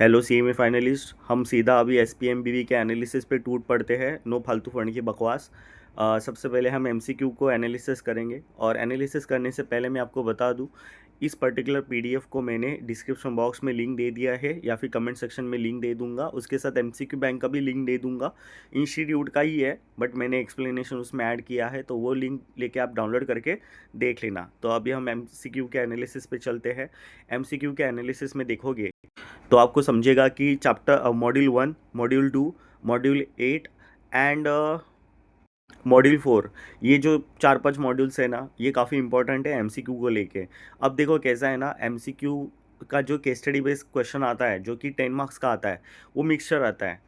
Hello CMA finalist, हम सीधा अभी एसपीएमबीवी के एनालिसिस पे टूट पड़ते हैं। नो फालतू फंड की बकवास। सबसे पहले हम एमसीक्यू को एनालिसिस करेंगे और एनालिसिस करने से पहले मैं आपको बता दूं, इस पर्टिकुलर पीडीएफ को मैंने डिस्क्रिप्शन बॉक्स में लिंक दे दिया है या फिर कमेंट सेक्शन में लिंक दे दूंगा। उसके साथ एमसीक्यू बैंक का भी लिंक दे दूंगा। इंस्टीट्यूट का ही है बट मैंने एक्सप्लेनेशन उसमें ऐड किया है, तो वो लिंक लेके आप डाउनलोड करके देख लेना। तो अभी हम एमसीक्यू के एनालिसिस पे चलते हैं। एमसीक्यू के एनालिसिस में देखोगे तो आपको समझेगा कि chapter module 1, module 2, module 8 and module 4, ये जो 4-5 मॉड्यूल्स है ना, ये काफ़ी इंपॉर्टेंट है एमसीक्यू को लेके। अब देखो कैसा है ना, एमसीक्यू का जो केस स्टडी बेस्ड क्वेश्चन आता है जो कि 10 मार्क्स का आता है, वो मिक्सचर आता है।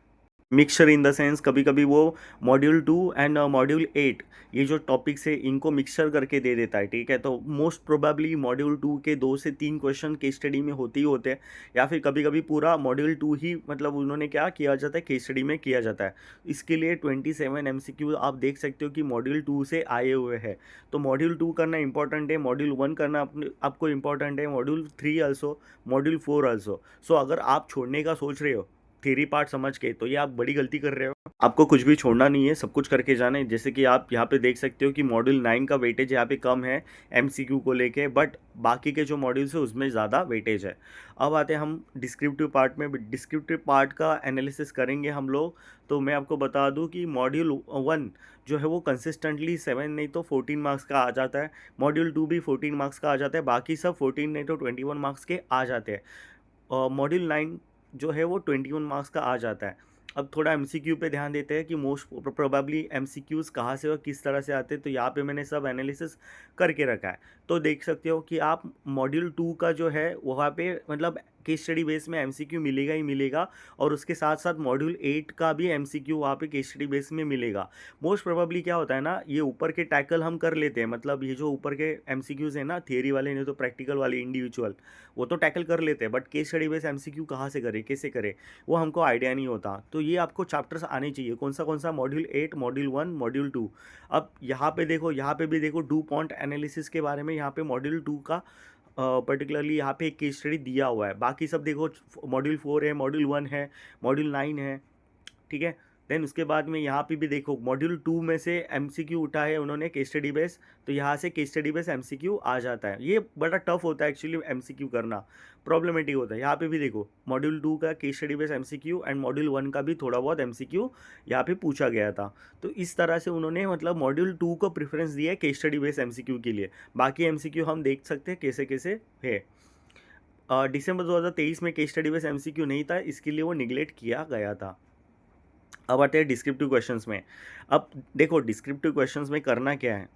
मिक्सचर इन द सेंस कभी कभी वो मॉड्यूल 2 एंड मॉड्यूल 8, ये जो टॉपिक्स है इनको मिक्सचर करके दे देता है। ठीक है, तो मोस्ट प्रोबेबली मॉड्यूल 2 के 2 से 3 क्वेश्चन केस स्टडी में होते ही होते हैं, या फिर कभी कभी पूरा मॉड्यूल 2 ही मतलब उन्होंने क्या किया जाता है, केस स्टडी में किया जाता है। इसके लिए 27 एमसीक्यू आप देख सकते हो कि मॉड्यूल 2 से आए हुए हैं। तो मॉड्यूल 2 करना इंपॉर्टेंट है, मॉड्यूल 1 करना आपको इंपॉर्टेंट है, मॉड्यूल 3 ऑल्सो, मॉड्यूल 4 ऑल्सो। सो अगर आप छोड़ने का सोच रहे हो थ्योरी पार्ट समझ के, तो ये आप बड़ी गलती कर रहे हो। आपको कुछ भी छोड़ना नहीं है, सब कुछ करके जाना है। जैसे कि आप यहाँ पे देख सकते हो कि मॉड्यूल 9 का वेटेज यहाँ पे कम है एमसीक्यू को लेके, बट बाकी के जो मॉड्यूल्स है उसमें ज़्यादा वेटेज है। अब आते हैं हम डिस्क्रिप्टिव पार्ट में। डिस्क्रिप्टिव पार्ट का एनालिसिस करेंगे हम लोग। तो मैं आपको बता दूं कि मॉड्यूल 1 जो है वो कंसिस्टेंटली 7 नहीं तो 14 मार्क्स का आ जाता है। मॉड्यूल 2 भी 14 मार्क्स का आ जाता है, बाकी सब 14 नहीं तो 21 मार्क्स के आ जाते हैं। और मॉड्यूल 9 जो है वो 21 मार्क्स का आ जाता है। अब थोड़ा एमसीक्यू पे ध्यान देते हैं कि मोस्ट प्रोबेबली एमसीक्यूज़ कहाँ से और किस तरह से आते हैं। तो यहाँ पे मैंने सब एनालिसिस करके रखा है। तो देख सकते हो कि आप मॉड्यूल 2 का जो है वहाँ पे मतलब केस स्टडी बेस में एमसीक्यू मिलेगा ही मिलेगा, और उसके साथ साथ मॉड्यूल 8 का भी एमसीक्यू वहाँ पे केस स्टडी बेस में मिलेगा। मोस्ट प्रोबेबली क्या होता है ना, ये ऊपर के टैकल हम कर लेते हैं, मतलब ये जो ऊपर के एमसीक्यूज़ है ना, थियरी वाले नहीं तो प्रैक्टिकल वाले इंडिविजुअल, वो तो टैकल कर लेते हैं, but case study base MCQ कहाँ से करे, कैसे करे, वो हमको आइडिया नहीं होता। तो ये आपको चैप्टर्स आने चाहिए, कौन सा मॉड्यूल 8, मॉड्यूल 1, मॉड्यूल 2। अब यहाँ पे देखो, यहाँ पे भी देखो डू पॉइंट एनालिसिस के बारे में यहाँ पे मॉड्यूल 2 का पर्टिकुलरली यहाँ पे एक केस स्टडी दिया हुआ है। बाकी सब देखो, मॉड्यूल 4 है, मॉड्यूल 1 है, मॉड्यूल 9 है। ठीक है, देन उसके बाद में यहाँ पे भी देखो मॉड्यूल 2 में से एमसीक्यू उठा है उन्होंने केस स्टडी बेस, तो यहाँ से केस स्टडी बेस एमसीक्यू आ जाता है। ये बड़ा टफ होता है एक्चुअली, एमसीक्यू करना प्रॉब्लमेटिक होता है। यहाँ पे भी देखो मॉड्यूल 2 का case study base MCQ and module 1 का भी थोड़ा बहुत एमसीक्यू यहाँ पे पूछा गया था। तो इस तरह से उन्होंने मतलब मॉड्यूल 2 को प्रेफरेंस दिया है केस स्टडी बेस एमसीक्यू के लिए। बाकी एमसीक्यू हम देख सकते हैं कैसे कैसे है। दिसंबर 2023 में केस स्टडी बेस एमसीक्यू नहीं था, इसके लिए वो निगलेक्ट किया गया था। अब आते हैं डिस्क्रिप्टिव क्वेश्चंस में। अब देखो डिस्क्रिप्टिव क्वेश्चंस में करना क्या है,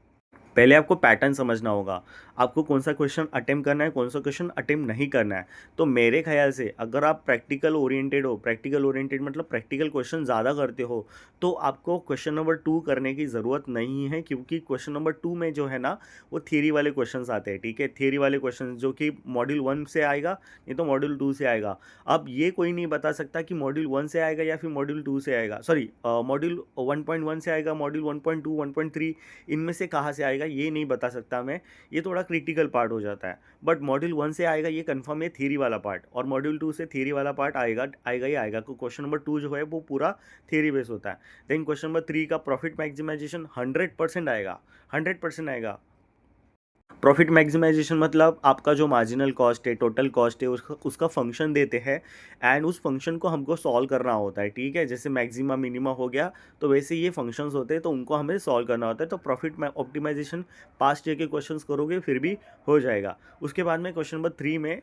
पहले आपको पैटर्न समझना होगा, आपको कौन सा क्वेश्चन अटेम्प्ट करना है, कौन सा क्वेश्चन अटेम्प्ट नहीं करना है। तो मेरे ख्याल से अगर आप प्रैक्टिकल ओरिएंटेड हो, प्रैक्टिकल ओरिएंटेड मतलब प्रैक्टिकल क्वेश्चन ज़्यादा करते हो, तो आपको क्वेश्चन नंबर 2 करने की ज़रूरत नहीं है, क्योंकि क्वेश्चन नंबर 2 में जो है ना वो थियरी वाले क्वेश्चन आते हैं। ठीक है, थियरी वाले क्वेश्चन जो कि मॉड्यूल 1 से आएगा नहीं तो मॉड्यूल 2 से आएगा। अब ये कोई नहीं बता सकता कि मॉड्यूल 1 से आएगा या फिर मॉड्यूल 2 से आएगा, सॉरी मॉड्यूल 1.1 से आएगा, मॉड्यूल 1.2, 1.3, इनमें से कहाँ से आएगा ये नहीं बता सकता मैं। ये थोड़ा क्रिटिकल पार्ट हो जाता है। बट मॉड्यूल 1 से आएगा ये कंफर्म है, थियरी वाला पार्ट, और मॉड्यूल 2 से थियरी वाला पार्ट आएगा आएगा ही आएगा। तो क्वेश्चन नंबर 2 जो है वो पूरा थियरी बेस होता है। देन क्वेश्चन नंबर 3 का प्रॉफिट मैक्सिमाइजेशन 100% आएगा, 100% आएगा। प्रॉफिट मैक्सिमाइजेशन मतलब आपका जो मार्जिनल कॉस्ट है, टोटल कॉस्ट है, उसका फंक्शन देते हैं एंड उस फंक्शन को हमको सॉल्व करना होता है। ठीक है, जैसे मैक्सिमा मिनिमा हो गया, तो वैसे ये फंक्शंस होते हैं, तो उनको हमें सॉल्व करना होता है। तो प्रॉफिट ऑप्टिमाइजेशन पास्ट ईयर के क्वेश्चंस करोगे फिर भी हो जाएगा। उसके बाद में क्वेश्चन नंबर 3 में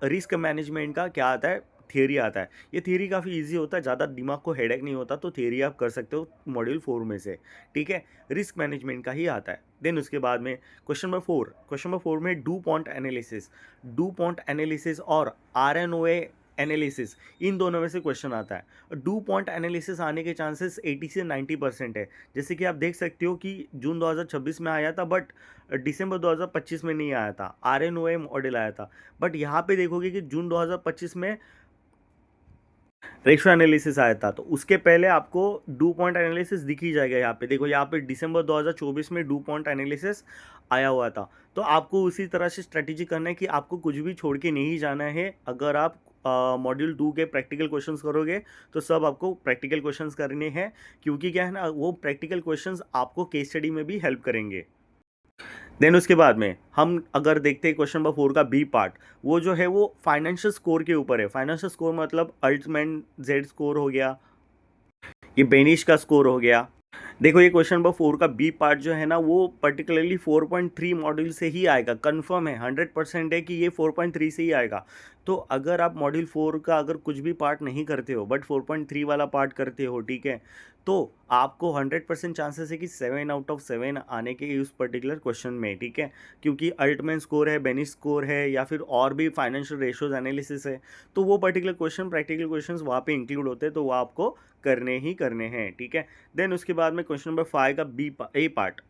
रिस्क मैनेजमेंट का क्या आता है, थियरी आता है। ये थियरी काफ़ी इजी होता है, ज़्यादा दिमाग को हेडेक नहीं होता, तो थियरी आप कर सकते हो मॉड्यूल 4 में से। ठीक है, रिस्क मैनेजमेंट का ही आता है। देन उसके बाद में क्वेश्चन नंबर 4 में डू पॉइंट एनालिसिस और RNOA एनालिसिस, इन दोनों में से क्वेश्चन आता है। डू पॉइंट एनालिसिस आने के चांसेस 80 से 90% है। जैसे कि आप देख सकते हो कि जून 2026 में आया था, बट दिसंबर 2025 में नहीं आया था, RNOA मॉडल आया था। बट यहाँ पे देखोगे कि जून 2025 में रेशियो एनालिसिस आया था, तो उसके पहले आपको डू पॉइंट एनालिसिस दिख ही जाएगा। यहाँ पे देखो, यहाँ पे दिसंबर 2024 में डू पॉइंट एनालिसिस आया हुआ था। तो आपको उसी तरह से स्ट्रेटेजी करना है कि आपको कुछ भी छोड़ के नहीं जाना है। अगर आप मॉड्यूल 2 के प्रैक्टिकल क्वेश्चंस करोगे तो सब आपको प्रैक्टिकल क्वेश्चंस करने हैं, क्योंकि क्या है ना, वो प्रैक्टिकल क्वेश्चंस आपको केस स्टडी में भी हेल्प करेंगे। देन उसके बाद में हम अगर देखते हैं क्वेश्चन नंबर 4 का बी पार्ट, वो जो है वो फाइनेंशियल स्कोर के ऊपर है। फाइनेंशियल स्कोर मतलब अल्टमैन जेड स्कोर हो गया, ये बेनिश का स्कोर हो गया। देखो ये क्वेश्चन नंबर 4 का बी पार्ट जो है ना, वो पर्टिकुलरली 4.3 मॉड्यूल से ही आएगा, कंफर्म है, 100% है कि ये 4.3 से ही आएगा। तो अगर आप मॉड्यूल 4 का अगर कुछ भी पार्ट नहीं करते हो बट 4.3 वाला पार्ट करते हो, ठीक है, तो आपको 100% चांसेस है कि 7 आउट ऑफ 7 आने के उस पर्टिकुलर क्वेश्चन में, ठीक है, क्योंकि अल्टमैन स्कोर है, बेनिश स्कोर है, या फिर और भी फाइनेंशियल रेशियोज एनालिसिस है, तो वो पर्टिकुलर क्वेश्चन प्रैक्टिकल क्वेश्चंस वहाँ पे इंक्लूड होते हैं, तो वो आपको करने ही करने हैं, ठीक है। देन उसके बाद में क्वेश्चन नंबर 5 का ए पार्ट।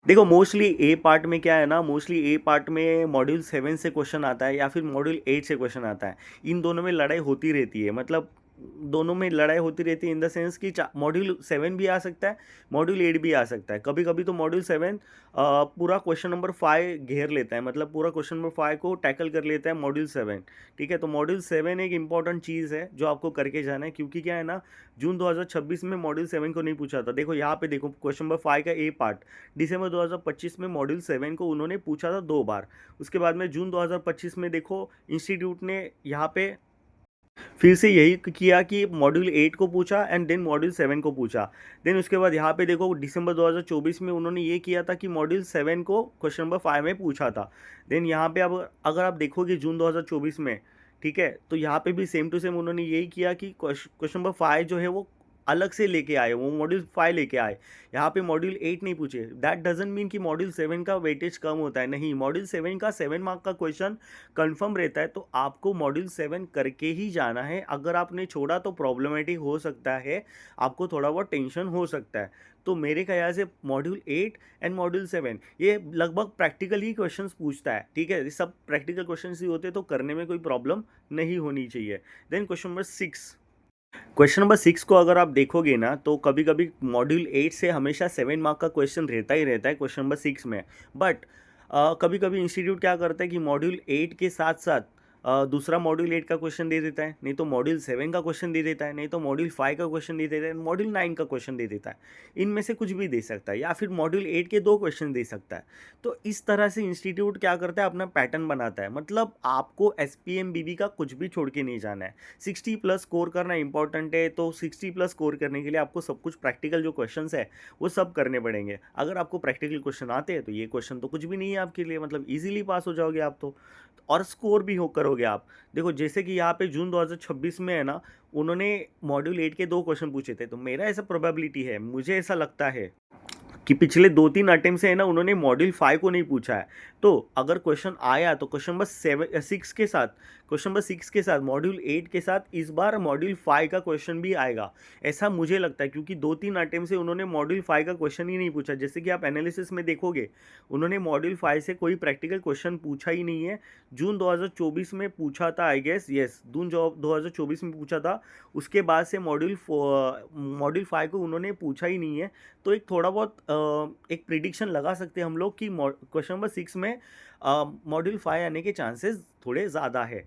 देखो मोस्टली ए पार्ट में क्या है ना, मोस्टली ए पार्ट में मॉड्यूल 7 से क्वेश्चन आता है या फिर मॉड्यूल 8 से क्वेश्चन आता है। इन दोनों में लड़ाई होती रहती है, मतलब दोनों में लड़ाई होती रहती है इन द सेंस कि मॉड्यूल 7 भी आ सकता है, मॉड्यूल 8 भी आ सकता है। कभी कभी तो मॉड्यूल 7 पूरा क्वेश्चन नंबर 5 घेर लेता है, मतलब पूरा क्वेश्चन नंबर 5 को टैकल कर लेता है मॉड्यूल 7, ठीक है। तो मॉड्यूल 7 एक इंपॉर्टेंट चीज़ है जो आपको करके जाना है, क्योंकि क्या है ना, जून 2026 में मॉड्यूल 7 को नहीं पूछा था। देखो यहाँ पे देखो क्वेश्चन नंबर 5 का ए पार्ट दिसंबर 2025 में मॉड्यूल 7 को उन्होंने पूछा था 2 बार। उसके बाद में जून 2025 में देखो इंस्टीट्यूट ने यहाँ पे फिर से यही किया कि मॉड्यूल 8 को पूछा एंड देन मॉड्यूल 7 को पूछा। देन उसके बाद यहाँ पे देखो दिसंबर 2024 में उन्होंने ये किया था कि मॉड्यूल 7 को क्वेश्चन नंबर 5 में पूछा था। देन यहाँ पे अब अगर आप देखोगे जून 2024 में, ठीक है, तो यहाँ पे भी सेम टू सेम उन्होंने यही किया कि क्वेश्चन नंबर 5 जो है वो अलग से लेके आए, वो मॉड्यूल 5 लेके आए। यहाँ पे मॉड्यूल 8 नहीं पूछे। दैट डजंट मीन कि मॉड्यूल 7 का वेटेज कम होता है, नहीं, मॉड्यूल 7 का 7 मार्क का क्वेश्चन कंफर्म रहता है, तो आपको मॉड्यूल 7 करके ही जाना है। अगर आपने छोड़ा तो प्रॉब्लमेटिक हो सकता है, आपको थोड़ा बहुत टेंशन हो सकता है। तो मेरे ख्याल से मॉड्यूल 8 एंड मॉड्यूल 7 ये लगभग प्रैक्टिकल ही क्वेश्चंस पूछता है, ठीक है, ये सब प्रैक्टिकल क्वेश्चंस ही होते हैं, तो करने में कोई प्रॉब्लम नहीं होनी चाहिए। Then question number 6, question number 6 को अगर आप देखोगे ना, तो कभी कभी मॉड्यूल 8 से हमेशा 7 मार्क का क्वेश्चन रहता ही रहता है क्वेश्चन नंबर 6 में। बट कभी कभी इंस्टीट्यूट क्या करता है कि मॉड्यूल 8 के साथ साथ दूसरा मॉड्यूल 8 का क्वेश्चन दे देता है, नहीं तो मॉड्यूल 7 का क्वेश्चन दे देता है, नहीं तो मॉड्यूल 5 का क्वेश्चन दे देता है, मॉड्यूल 9 का क्वेश्चन दे देता है। इनमें से कुछ भी दे सकता है, या फिर मॉड्यूल 8 के 2 क्वेश्चन दे सकता है। तो इस तरह से इंस्टीट्यूट क्या करता है, अपना पैटर्न बनाता है। मतलब आपको SPMBB का कुछ भी छोड़ के नहीं जाना है। 60 प्लस स्कोर करना इंपॉर्टेंट है, तो 60 प्लस स्कोर करने के लिए आपको सब कुछ प्रैक्टिकल जो क्वेश्चन है वो सब करने पड़ेंगे। अगर आपको प्रैक्टिकल क्वेश्चन आते हैं तो ये क्वेश्चन तो कुछ भी नहीं है आपके लिए, मतलब ईजिली पास हो जाओगे आप तो, और स्कोर भी हो करोगे आप। देखो जैसे कि यहाँ पे जून 2026 में है ना, उन्होंने मॉड्यूल 8 के 2 क्वेश्चन पूछे थे, तो मेरा ऐसा प्रोबेबिलिटी है, मुझे ऐसा लगता है कि पिछले 2-3 अटेम्प्ट से है ना, उन्होंने मॉड्यूल 5 को नहीं पूछा है। तो अगर क्वेश्चन आया तो क्वेश्चन नंबर 6 के साथ, क्वेश्चन नंबर 6 के साथ मॉड्यूल 8 के साथ इस बार मॉड्यूल 5 का क्वेश्चन भी आएगा, ऐसा मुझे लगता है, क्योंकि 2-3 अटेम्प्ट से उन्होंने मॉड्यूल 5 का क्वेश्चन ही नहीं पूछा। जैसे कि आप एनालिसिस में देखोगे, उन्होंने मॉड्यूल 5 से कोई प्रैक्टिकल क्वेश्चन पूछा ही नहीं है। जून 2024 में पूछा था, आई गेस, यस, जून 2024 में पूछा था। उसके बाद से मॉड्यूल 5 को उन्होंने पूछा ही नहीं है। तो एक थोड़ा बहुत एक प्रिडिक्शन लगा सकते हैं हम लोग कि क्वेश्चन नंबर 6 में मॉड्यूल 5 आने के चांसेस थोड़े ज़्यादा है।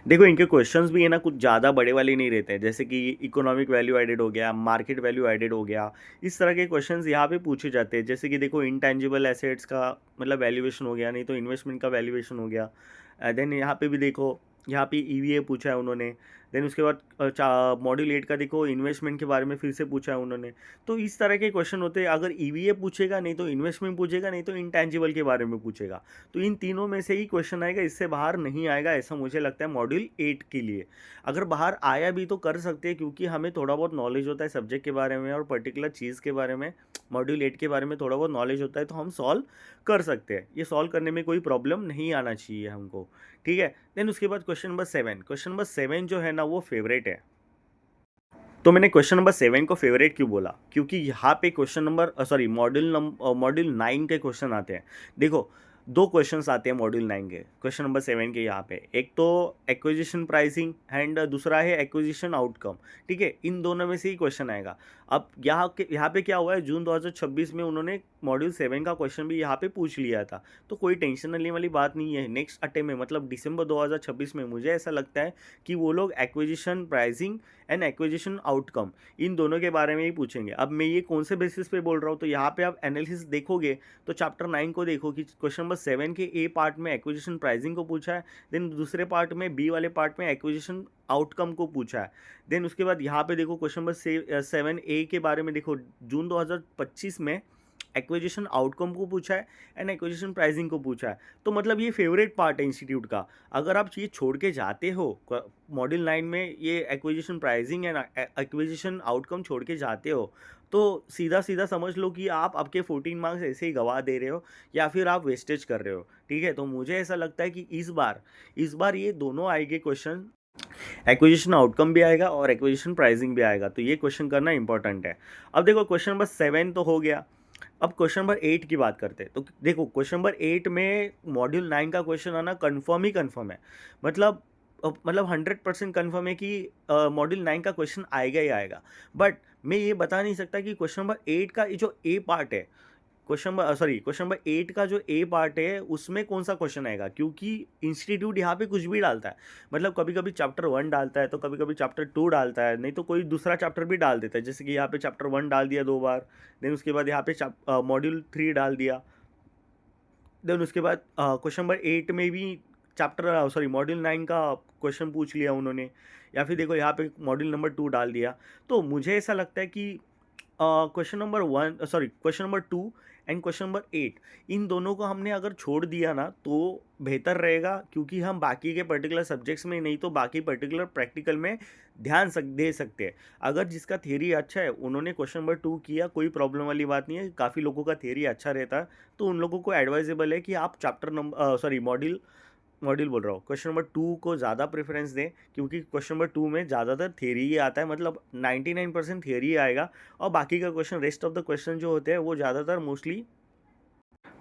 देखो इनके क्वेश्चंस भी है ना, कुछ ज़्यादा बड़े वाले नहीं रहते हैं, जैसे कि इकोनॉमिक वैल्यू एडेड हो गया, मार्केट वैल्यू एडेड हो गया, इस तरह के क्वेश्चंस यहाँ पे पूछे जाते हैं। जैसे कि देखो इंटेंजिबल एसेट्स का मतलब वैल्यूएशन हो गया, नहीं तो इन्वेस्टमेंट का वैल्यूएशन हो गया। देन यहाँ पे भी देखो, यहाँ पे EVA पूछा है उन्होंने। देन उसके बाद मॉड्यूल 8 का देखो इन्वेस्टमेंट के बारे में फिर से पूछा है उन्होंने। तो इस तरह के क्वेश्चन होते हैं। अगर EVA पूछेगा, नहीं तो इन्वेस्टमेंट पूछेगा, नहीं तो इंटेंजिबल के बारे में पूछेगा, तो इन तीनों में से ही क्वेश्चन आएगा, इससे बाहर नहीं आएगा, ऐसा मुझे लगता है मॉड्यूल 8 के लिए। अगर बाहर आया भी तो कर सकते हैं, क्योंकि हमें थोड़ा बहुत नॉलेज होता है सब्जेक्ट के बारे में और पर्टिकुलर चीज़ के बारे में, मॉड्यूल 8 के बारे में थोड़ा बहुत नॉलेज होता है, तो हम सॉल्व कर सकते हैं। ये सॉल्व करने में कोई प्रॉब्लम नहीं आना चाहिए हमको, ठीक है। देन उसके बाद क्वेश्चन नंबर 7, क्वेश्चन नंबर 7 जो है ना वो फेवरेट है। तो मैंने क्वेश्चन नंबर 7 को फेवरेट क्यों बोला, क्योंकि यहाँ पे क्वेश्चन नंबर मॉड्यूल 9 के क्वेश्चन आते हैं। देखो 2 क्वेश्चंस आते हैं मॉड्यूल 9 के, क्वेश्चन नंबर 7 के यहाँ पे। एक तो एक्विजिशन प्राइसिंग एंड दूसरा है एक्विजिशन आउटकम, ठीक है। इन दोनों में से ही क्वेश्चन आएगा। अब यहाँ पे क्या हुआ है, जून 2026 में उन्होंने मॉड्यूल 7 का क्वेश्चन भी यहाँ पे पूछ लिया था, तो कोई टेंशन लेने वाली बात नहीं है। नेक्स्ट अटेम्प्ट में मतलब दिसंबर 2026 में मुझे ऐसा लगता है कि वो लोग acquisition pricing and acquisition outcome in दोनों के बारे में ही पूछेंगे। अब मैं ये कौन से बेसिस पे बोल रहा हूँ, तो यहाँ पे आप एनालिसिस देखोगे तो चैप्टर 9 को देखो कि क्वेश्चन नंबर 7 के ए पार्ट में एक्विजिशन प्राइसिंग को पूछा है, देन दूसरे पार्ट में बी वाले पार्ट में एक्विजिशन आउटकम को पूछा है। देन उसके बाद यहाँ पे देखो क्वेश्चन नंबर 7A के बारे में देखो, जून 2025 में एक्विजिशन आउटकम को पूछा है एंड एक्विजिशन प्राइसिंग को पूछा है। तो मतलब ये फेवरेट पार्ट है इंस्टीट्यूट का। अगर आप ये छोड़ के जाते हो मॉड्यूल 9 में, ये acquisition pricing and acquisition outcome छोड़ के जाते हो, तो सीधा सीधा समझ लो कि आप आपके 14 मार्क्स ऐसे ही गवा दे रहे हो या फिर आप वेस्टेज कर रहे हो। ठीक है, तो मुझे ऐसा लगता है कि इस बार ये दोनों आएंगे क्वेश्चन, एक्विजिशन आउटकम भी आएगा और एक्विजिशन प्राइसिंग भी आएगा, तो ये क्वेश्चन करना इंपॉर्टेंट है। अब देखो क्वेश्चन नंबर 7 तो हो गया, अब क्वेश्चन नंबर 8 की बात करते हैं। तो देखो क्वेश्चन नंबर 8 में मॉड्यूल 9 का क्वेश्चन आना कन्फर्म है। मतलब 100% कन्फर्म है कि मॉड्यूल 9 का क्वेश्चन आएगा ही आएगा। बट मैं ये बता नहीं सकता कि क्वेश्चन नंबर 8 का ये जो ए पार्ट है, क्वेश्चन नंबर 8 का जो ए पार्ट है उसमें कौन सा क्वेश्चन आएगा, क्योंकि इंस्टीट्यूट यहाँ पे कुछ भी डालता है। मतलब कभी कभी चैप्टर 1 डालता है तो कभी कभी चैप्टर 2 डालता है, नहीं तो कोई दूसरा चैप्टर भी डाल देता है। जैसे कि यहाँ पे चैप्टर 1 डाल दिया 2 बार, देन उसके बाद यहाँ पे मॉड्यूल 3 डाल दिया, देन उसके बाद क्वेश्चन नंबर 8 में भी मॉड्यूल 9 का क्वेश्चन पूछ लिया उन्होंने, या फिर देखो यहाँ पे मॉड्यूल नंबर 2 डाल दिया। तो मुझे ऐसा लगता है कि question number 2 and question number 8 इन दोनों को हमने अगर छोड़ दिया ना तो बेहतर रहेगा, क्योंकि हम बाकी के पर्टिकुलर सब्जेक्ट्स में नहीं तो बाकी पर्टिकुलर प्रैक्टिकल में दे सकते हैं। अगर जिसका थियरी अच्छा है उन्होंने क्वेश्चन नंबर 2 किया, कोई प्रॉब्लम वाली बात नहीं है, काफ़ी लोगों का थियरी अच्छा रहता है, तो उन लोगों को एडवाइजेबल है कि आप मॉड्यूल बोल रहा हूँ, क्वेश्चन नंबर 2 को ज़्यादा प्रेफरेंस दें, क्योंकि क्वेश्चन नंबर 2 में ज़्यादातर थियरी ही आता है। मतलब 99% थियरी आएगा और बाकी का question, rest of the question जो होते हैं वो ज़्यादातर मोस्टली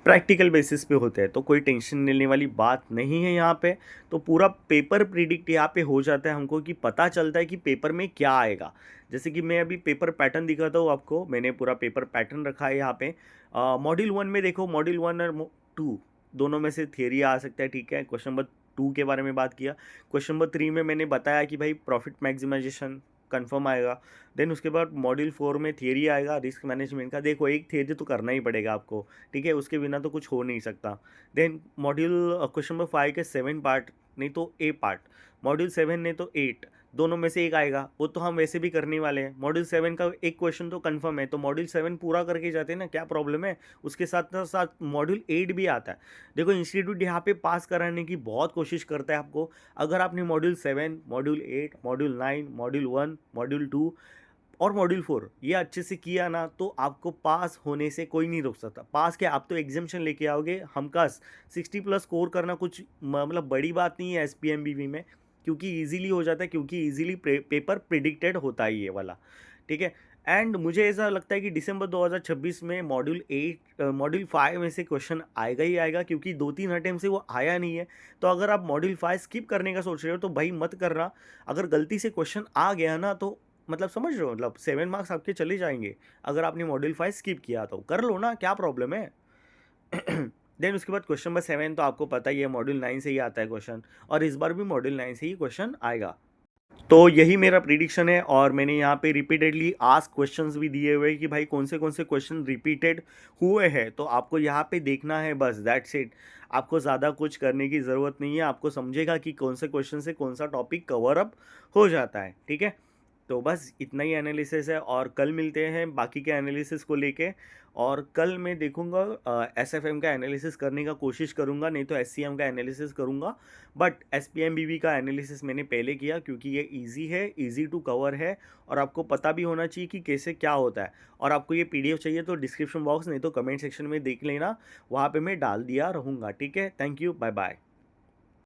प्रैक्टिकल बेसिस पे होते हैं, तो कोई टेंशन लेने वाली बात नहीं है यहाँ पे। तो पूरा पेपर प्रिडिक्ट यहाँ पे हो जाता है हमको, कि पता चलता है कि पेपर में क्या आएगा। जैसे कि मैं अभी पेपर पैटर्न दिखाता हूँ आपको, मैंने पूरा पेपर पैटर्न रखा है यहाँ पे। मॉड्यूल 1 में देखो, मॉड्यूल 1 और 2 दोनों में से थियरी आ सकता है। ठीक है, क्वेश्चन नंबर 2 के बारे में बात किया। क्वेश्चन नंबर 3 में मैंने बताया कि भाई प्रॉफिट मैक्सिमाइजेशन कंफर्म आएगा। देन उसके बाद मॉड्यूल 4 में थियरी आएगा रिस्क मैनेजमेंट का। देखो एक थियरी तो करना ही पड़ेगा आपको, ठीक है, उसके बिना तो कुछ हो नहीं सकता। देन मॉड्यूल क्वेश्चन नंबर 5 के 7 पार्ट नहीं तो ए पार्ट, मॉड्यूल 7 नहीं तो 8, दोनों में से एक आएगा, वो तो हम वैसे भी करने वाले हैं। मॉड्यूल 7 का एक क्वेश्चन तो कंफर्म है, तो मॉड्यूल 7 पूरा करके जाते हैं ना, क्या प्रॉब्लम है। उसके साथ साथ मॉड्यूल 8 भी आता है। देखो इंस्टीट्यूट यहाँ पे पास कराने की बहुत कोशिश करता है आपको। अगर आपने module 7, module 8, module 9, module 1, module 2 और मॉड्यूल 4 ये अच्छे से किया ना, तो आपको पास होने से कोई नहीं रोक सकता। पास क्या, आप तो एग्जामिशन लेके आओगे हमकास। 60+ स्कोर करना कुछ मतलब बड़ी बात नहीं है SPMBV में, क्योंकि इजीली हो जाता है, क्योंकि इजीली पेपर प्रिडिक्टेड होता है ये वाला। ठीक है, एंड मुझे ऐसा लगता है कि दिसंबर 2026 में मॉड्यूल 5 में से क्वेश्चन आएगा ही आएगा, क्योंकि 2-3 अटेम्प्ट से वो आया नहीं है। तो अगर आप मॉड्यूल 5 स्किप करने का सोच रहे हो तो भाई मत करना। अगर गलती से क्वेश्चन आ गया ना, तो मतलब समझ रहे हो, मतलब 7 मार्क्स आपके चले जाएंगे। अगर आपने मॉड्यूल 5 स्किप किया तो कर लो ना, क्या प्रॉब्लम है। देन उसके बाद क्वेश्चन नंबर 7 तो आपको पता ही है, मॉड्यूल 9 से ही आता है क्वेश्चन, और इस बार भी मॉड्यूल 9 से ही क्वेश्चन आएगा। तो यही मेरा प्रिडिक्शन है, और मैंने यहाँ पे रिपीटेडली आस्क क्वेश्चंस भी दिए हुए हैं कि भाई कौन से क्वेश्चन रिपीटेड हुए हैं, तो आपको यहाँ पे देखना है, बस दैट्स इट। आपको ज़्यादा कुछ करने की ज़रूरत नहीं है, आपको समझेगा कि कौन से क्वेश्चन से कौन सा टॉपिक कवर अप हो जाता है। ठीक है, तो बस इतना ही एनालिसिस है, और कल मिलते हैं बाकी के एनालिसिस को लेके। और कल मैं देखूंगा SFM का एनालिसिस करने का कोशिश करूंगा, नहीं तो SCM का एनालिसिस करूंगा। बट SPMBV का एनालिसिस मैंने पहले किया, क्योंकि ये इजी है, इजी टू कवर है, और आपको पता भी होना चाहिए कि कैसे क्या होता है। और आपको ये PDF चाहिए तो डिस्क्रिप्शन बॉक्स नहीं तो कमेंट सेक्शन में देख लेना, वहाँ पर मैं डाल दिया रहूँगा। ठीक है, थैंक यू, बाय बाय।